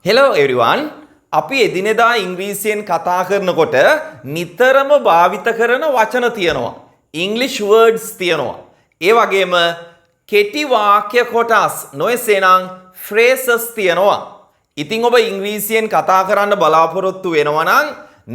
Hello everyone. අපි එදිනෙදා ඉංග්‍රීසියෙන් කතා කරනකොට නිතරම භාවිත කරන වචන තියෙනවා. English words තියෙනවා. ඒ වගේම කෙටි වාක්‍ය කොටස් නොයසේනම් phrases තියෙනවා. ඉතින් ඔබ ඉංග්‍රීසියෙන් කතා කරන්න බලාපොරොත්තු වෙනවා නම්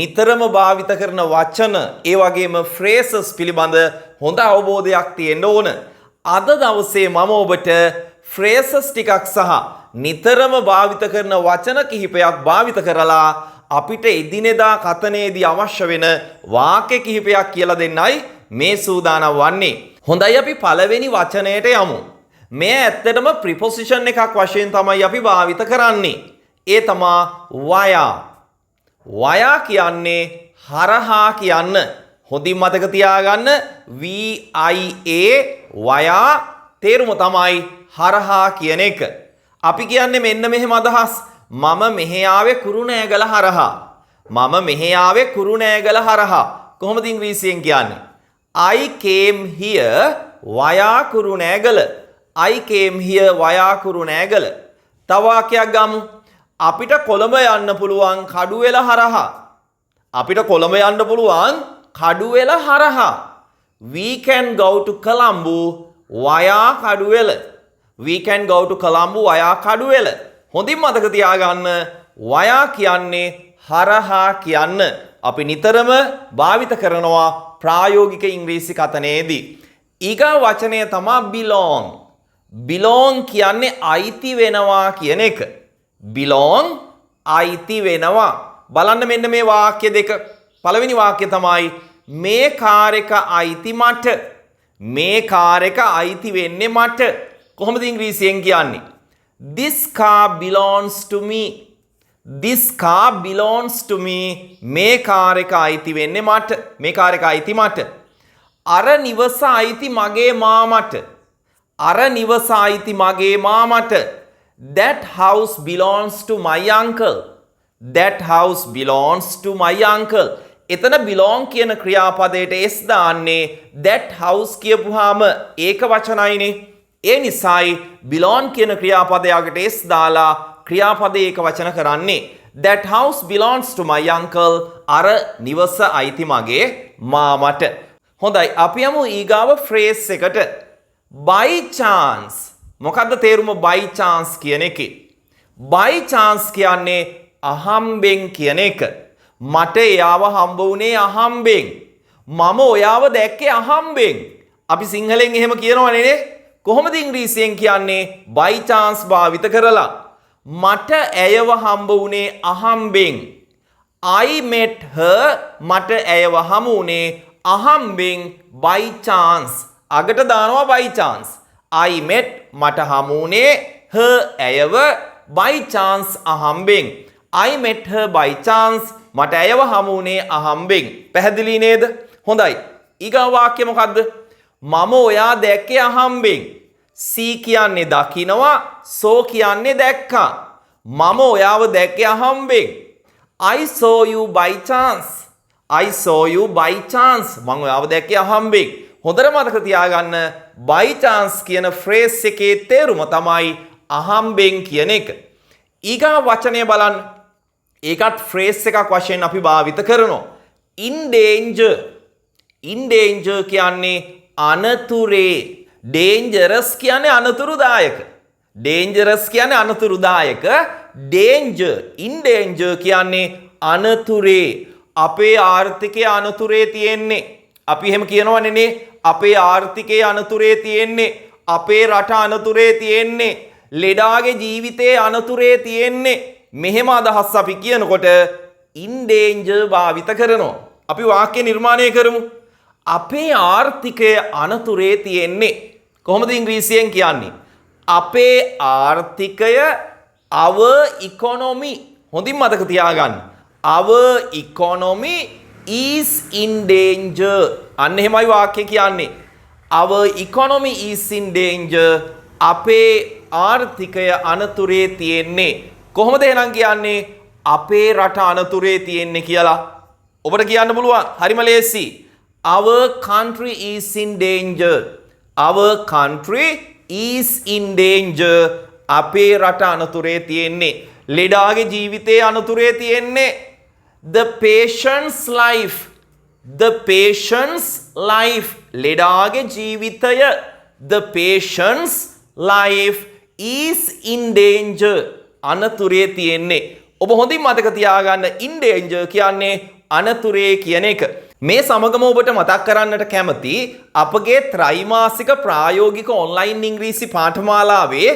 නිතරම භාවිත කරන වචන ඒ වගේම phrases පිළිබඳ හොඳ අවබෝධයක් තියෙන්න ඕන. අද දවසේ මම ඔබට phrases ටිකක් සහ නිතරම භාවිත කරන වචන කිහිපයක් භාවිත කරලා අපිට එදිනෙදා කතනයේදී අවශ්‍ය වෙන වාක්‍ය කිහිපයක් කියලා දෙන්නයි මේ සූදානම් වන්නේ. හොඳයි අපි පළවෙනි වචනයට යමු. මේ ඇත්තටම ප්‍රිපොසිෂන් එකක් වශයෙන් තමයි අපි භාවිත කරන්නේ. ඒ තමා වයා. වයා කියන්නේ හරහා කියන්න. හොඳින් මතක තියාගන්න VIA වයා තේරුම තමයි හරහා කියන එක. අපි කියන්නේ මෙන්න මෙහෙම අදහස්. මම මෙහෙ ආවේ කුරුණෑගල හරහා. මම මෙහෙ ආවේ කුරුණෑගල හරහා. කොහොමද ඉංග්‍රීසියෙන් කියන්නේ? I came here via Kurunegala. I came here via Kurunegala. තව වාක්‍යයක් ගමු. අපිට කොළඹ යන්න පුළුවන් කඩුවෙල හරහා. අපිට කොළඹ යන්න පුළුවන් කඩුවෙල හරහා. We can go to Colombo via Kaduwela. We can go to Colombo via Kaduwela. හොඳින් මතක තියාගන්න via කියන්නේ හරහා කියන්න. අපි නිතරම භාවිත කරනවා ප්‍රායෝගික ඉංග්‍රීසි කතනයේදී. ඊගා වචනය තමයි belong. belong කියන්නේ අයිති වෙනවා කියන එක. belong අයිති වෙනවා. බලන්න මෙන්න මේ වාක්‍ය දෙක. පළවෙනි වාක්‍ය තමයි මේ කාර් එක අයිති මට. මේ කාර් එක අයිති වෙන්නේ මට. කොහොමද ඉංග්‍රීසියෙන් කියන්නේ? This car belongs to me. This car belongs to me. මේ කාර් එක අයිති වෙන්නේ මට. මේ කාර් එක අයිති මට. අර නිවස අයිති මගේ මාමට. අර නිවස අයිති මගේ මාමට. That house belongs to my uncle. That house belongs to my uncle. එතන belong කියන ක්‍රියාපදයට s දාන්නේ that house කියපුවාම ඒක වචනයිනේ. ඒ නිසායි belong කියන ක්‍රියාපදයකට s දාලා ක්‍රියාපදේ ඒක වචන කරන්නේ. That house belongs to my uncle. අර නිවස අයිති මගේ මාමට. හොඳයි අපි යමු ඊගාව phrase එකට. by chance. මොකද්ද තේරුම by chance කියන එකේ? by chance කියන්නේ අහම්බෙන් කියන එක. මට එයාව හම්බ වුණේ අහම්බෙන්. මම ඔයාව දැක්කේ අහම්බෙන්. අපි සිංහලෙන් එහෙම කියනවනේ නේ. කොහොමද ඉංග්‍රීසියෙන් කියන්නේ by chance භාවිත කරලා? මට ඇයව හම්බ වුණේ අහම්බෙන්. I met her. මට ඇයව හමු වුණේ අහම්බෙන් by chance. අගට දානවා by chance. I met මට හමු වුණේ her ඇයව by chance අහම්බෙන්. I met her by chance. මට ඇයව හමු වුණේ අහම්බෙන්. පැහැදිලි නේද? හොඳයි. ඊගා වාක්‍ය මොකද්ද? මම ඔයා දැක්කේ අහම්බෙන්. see කියන්නේ දකිනවා, so කියන්නේ දැක්කා. මම ඔයාව දැක්කේ අහම්බෙන්. I saw you by chance. I saw you by chance. මම ඔයාව දැක්කේ අහම්බෙන්. හොඳට මතක තියාගන්න by chance කියන phrase එකේ තේරුම තමයි අහම්බෙන් කියන එක. ඊගා වචනය බලන්න. ඒකත් phrase එකක් වශයෙන් අපි භාවිත කරනවා. in danger. in danger කියන්නේ අනතුරේ. dangerous කියන්නේ අනතුරුදායක. dangerous කියන්නේ අනතුරුදායක. danger in danger කියන්නේ අනතුරේ. අපේ ආර්ථිකය අනතුරේ තියෙන්නේ. අපි එහෙම කියනවනේ නේ. අපේ ආර්ථිකය අනතුරේ තියෙන්නේ. අපේ රට අනතුරේ තියෙන්නේ. ලෙඩාගේ ජීවිතේ අනතුරේ තියෙන්නේ. මෙහෙම අදහස් අපි කියනකොට in danger භාවිත කරනවා. අපි වාක්‍ය නිර්මාණය කරමු. අපේ ආර්ථිකය අනතුරේ තියෙන්නේ. කොහොමද ඉංග්‍රීසියෙන් කියන්නේ? අපේ ආර්ථිකය our economy. හොඳින් මතක තියාගන්න. our economy is in danger. අන්න එහෙමයි වාක්‍ය කියන්නේ. our economy is in danger. අපේ ආර්ථිකය අනතුරේ තියෙන්නේ. කොහොමද එහෙනම් කියන්නේ අපේ රට අනතුරේ තියෙන්නේ කියලා? ඔබට කියන්න පුළුවන්. හරිම ලේසි. Our country is in danger. Our country is in danger. අපේ රට අනතුරේ තියෙන්නේ. ලෙඩාගේ ජීවිතයේ අනතුරේ තියෙන්නේ. The patient's life. The patient's life. ලෙඩාගේ ජීවිතය. The patient's life is in danger. අනතුරේ තියෙන්නේ. ඔබ හොඳින් මතක තියාගන්න in danger කියන්නේ අනතුරේ කියන එක. මේ සමගම ඔබට මතක් කරන්නට කැමති අපගේ ත්‍රෛමාසික ප්‍රායෝගික ඔන්ලයින් ඉංග්‍රීසි පාඨමාලාවේ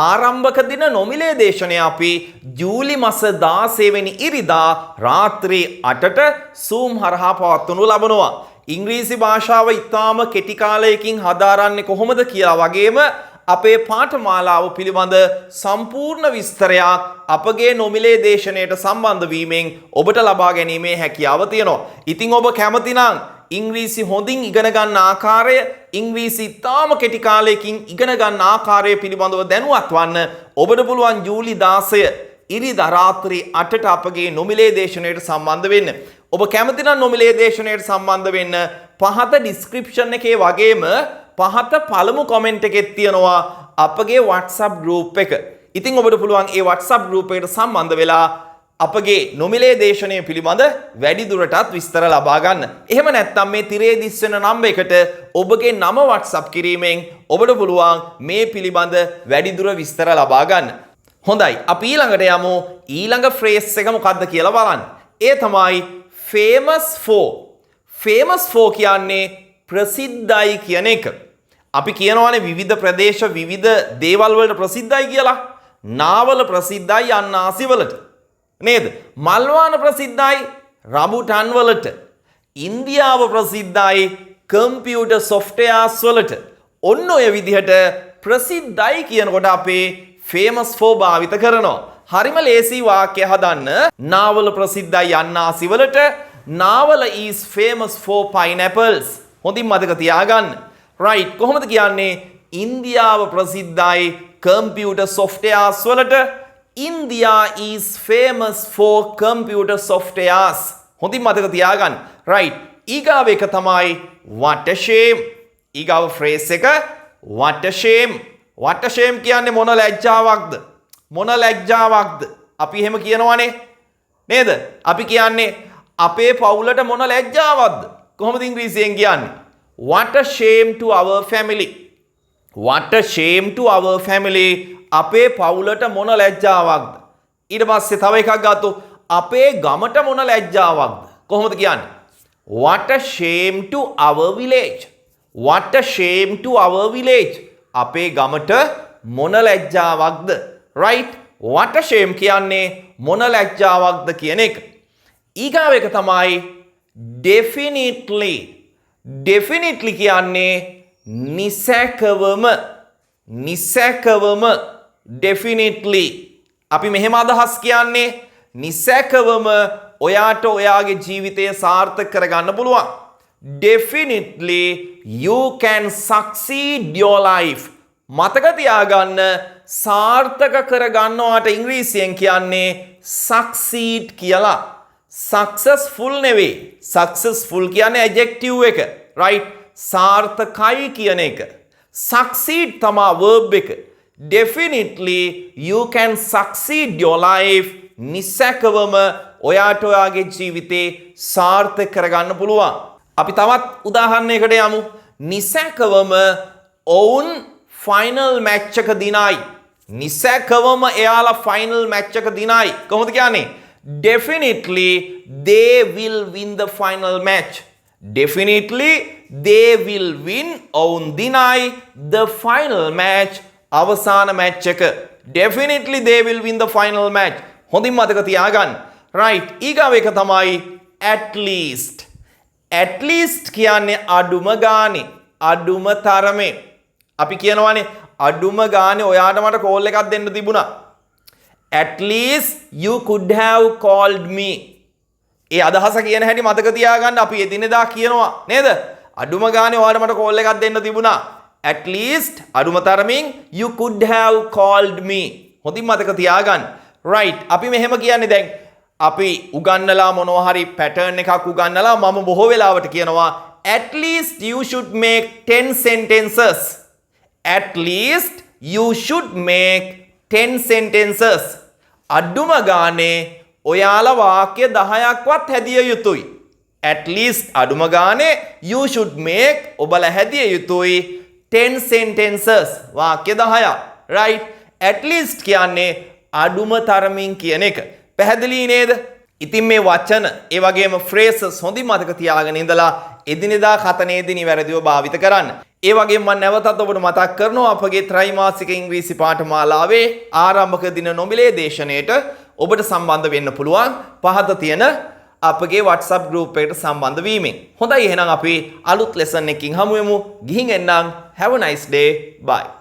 ආරම්භක දින නොමිලේ දේශනය අපි ජූලි මාස 16 වෙනි ඉරිදා රාත්‍රී 8ට Zoom හරහා පවත්වනු ලබනවා. ඉංග්‍රීසි භාෂාව ඉතාම කෙටි කාලයකින් හදාරන්නේ කොහොමද කියලා වගේම අපේ පාඨමාලාව පිළිබඳ සම්පූර්ණ විස්තරයක් අපගේ නොමිලේ දේශනයට සම්බන්ධ වීමෙන් ඔබට ලබා ගැනීමේ හැකියාව තියෙනවා. ඉතින් ඔබ කැමති නම් ඉංග්‍රීසි හොඳින් ඉගෙන ගන්න ආකාරය, ඉංග්‍රීසි ඉතාම කෙටි කාලයකින් ඉගෙන ගන්න ආකාරය පිළිබඳව දැනුවත් වන්න ඔබට පුළුවන් ජූලි 16 ඉරිදා රාත්‍රී 8ට අපගේ නොමිලේ දේශනයට සම්බන්ධ වෙන්න. ඔබ කැමති නම් නොමිලේ දේශනයට සම්බන්ධ වෙන්න පහත ඩිස්ක්‍රිප්ෂන් එකේ වගේම පහත පළමු කමෙන්ට් එකෙත් තියෙනවා අපගේ WhatsApp group එක. ඉතින් ඔබට පුළුවන් ඒ WhatsApp group එකට සම්බන්ධ වෙලා අපගේ නොමිලේ දේශනය පිළිබඳ වැඩි දුරටත් විස්තර ලබා ගන්න. එහෙම නැත්නම් මේ තිරේ දිස් වෙන නම්බර් එකට ඔබගේ නම WhatsApp කිරීමෙන් ඔබට පුළුවන් මේ පිළිබඳ වැඩි දුර විස්තර ලබා ගන්න. හොඳයි, අපි ඊළඟට යමු. ඊළඟ ෆ්‍රේස් එක මොකක්ද කියලා බලන්න. ඒ තමයි famous for. famous for කියන්නේ ප්‍රසිද්ධයි කියන එක. අපි කියනවානේ විවිධ ප්‍රදේශ විවිධ දේවල් වලට ප්‍රසිද්ධයි කියලා. නාවල ප්‍රසිද්ධයි අන්නාසි වලට. නේද? මල්වාන ප්‍රසිද්ධයි රඹුටන් වලට. ඉන්දියාව ප්‍රසිද්ධයි කම්පියුටර් සොෆ්ට්වෙයාර්ස් වලට. ඔන්න ඔය විදිහට ප්‍රසිද්ධයි කියනකොට අපේ famous for භාවිත කරනවා. හරිම ලේසි වාක්‍ය හදන්න. නාවල ප්‍රසිද්ධයි අන්නාසි වලට. Nawala is famous for pineapples. හොඳින් මතක තියාගන්න. right, කොහොමද කියන්නේ? ඉන්දියාව ප්‍රසිද්ධයි කම්පියුටර් සොෆ්ට්වෙයාර්ස් වලට. India is famous for computer softwares. හොඳින් මතක තියාගන්න. right, ඊගාව එක තමයි what a shame. ඊගාව phrase එක what a shame. what a shame කියන්නේ මොන ලැජ්ජාවක්ද? මොන ලැජ්ජාවක්ද? අපි එහෙම කියනවනේ නේද? අපි කියන්නේ අපේ පවුලට මොන ලැජ්ජාවක්ද? කොහොමද ඉංග්‍රීසියෙන් කියන්නේ? what a shame to our family. what a shame to our family. අපේ පවුලට මොන ලැජ්ජාවක්ද? ඊට පස්සේ තව එකක් ගත්තොත් අපේ ගමට මොන ලැජ්ජාවක්ද? කොහොමද කියන්නේ? what a shame to our village. what a shame to our village. අපේ ගමට මොන ලැජ්ජාවක්ද? right, what a shame කියන්නේ මොන ලැජ්ජාවක්ද කියන එක. ඊගාව එක තමයි definitely. definitely කියන්නේ නිසැකවම. නිසැකවම definitely. අපි මෙහෙම අදහස් කියන්නේ නිසැකවම ඔයාට ඔයාගේ ජීවිතය සාර්ථක කරගන්න පුළුවන්. definitely you can succeed your life. මතක තියාගන්න, සාර්ථක කරගන්නවාට ඉංග්‍රීසියෙන් කියන්නේ succeed කියලා. successful නෙවෙයි. successful කියන්නේ adjective එක. right, සාර්ථකයි කියන එක. succeed තමයි verb එක. definitely you can succeed your life. නිසැකවම ඔයාට ඔයාගේ ජීවිතේ සාර්ථක කරගන්න පුළුවන්. අපි තවත් උදාහරණයකට යමු. නිසැකවම ඔවුන් ෆයිනල් මැච් එක දිනයි. නිසැකවම එයාලා ෆයිනල් මැච් එක දිනයි. කොහොමද කියන්නේ? definitely they will win the final match. definitely they will win. ඔවුන් දිනයි the final match. අවසාන මැච් එක. definitely they will win the final match. හොඳින් මතක තියාගන්න. right, ඊගාව එක තමයි at least. at least කියන්නේ අඩුම ගානේ, අඩුම තරමේ. අපි කියනවානේ අඩුම ගානේ ඔයාට මට කෝල් එකක් දෙන්න තිබුණා. at least you could have called me. ඒ අදහස කියන හැටි මතක තියාගන්න. අපි එදිනෙදා කියනවා නේද? අඩුම ගානේ ඔයාට මට කෝල් එකක් දෙන්න තිබුණා. at least අඩුම තරමින් you could have called me. හොඳින් මතක තියාගන්න. right, අපි මෙහෙම කියන්නේ දැන් අපි උගන්නලා මොනවා හරි pattern එකක් උගන්නලා මම බොහෝ වෙලාවට කියනවා at least you should make 10 sentences. at least you should make 10 sentences. අඩුම ගානේ ඔයාලා වාක්‍ය 10ක්වත් හැදිය යුතුයි. At least අඩුම ගානේ you should make ඔබලා හැදිය යුතුයි 10 sentences වාක්‍ය 10ක්. right? At least කියන්නේ අඩුම තරමින් කියන එක. පැහැදිලි නේද? ඉතින් මේ වචන ඒ වගේම phrases හොඳින් මතක තියාගෙන ඉඳලා එදිනෙදා කතනයේදී නිවැරදිව භාවිත කරන්න. ඒ වගේම මම නැවතත් ඔබට මතක් කරනවා අපගේ ත්‍රිමාසික ඉංග්‍රීසි පාඨමාලාවේ ආරම්භක දින නොමිලේ දේශනයේට ඔබට සම්බන්ධ වෙන්න පුළුවන් පහත තියෙන අපගේ WhatsApp group එකට සම්බන්ධ වීමෙන්. හොඳයි එහෙනම් අපි අලුත් lesson එකකින් හමු වෙමු. ගිහින් එන්නම්. Have a nice day. Bye.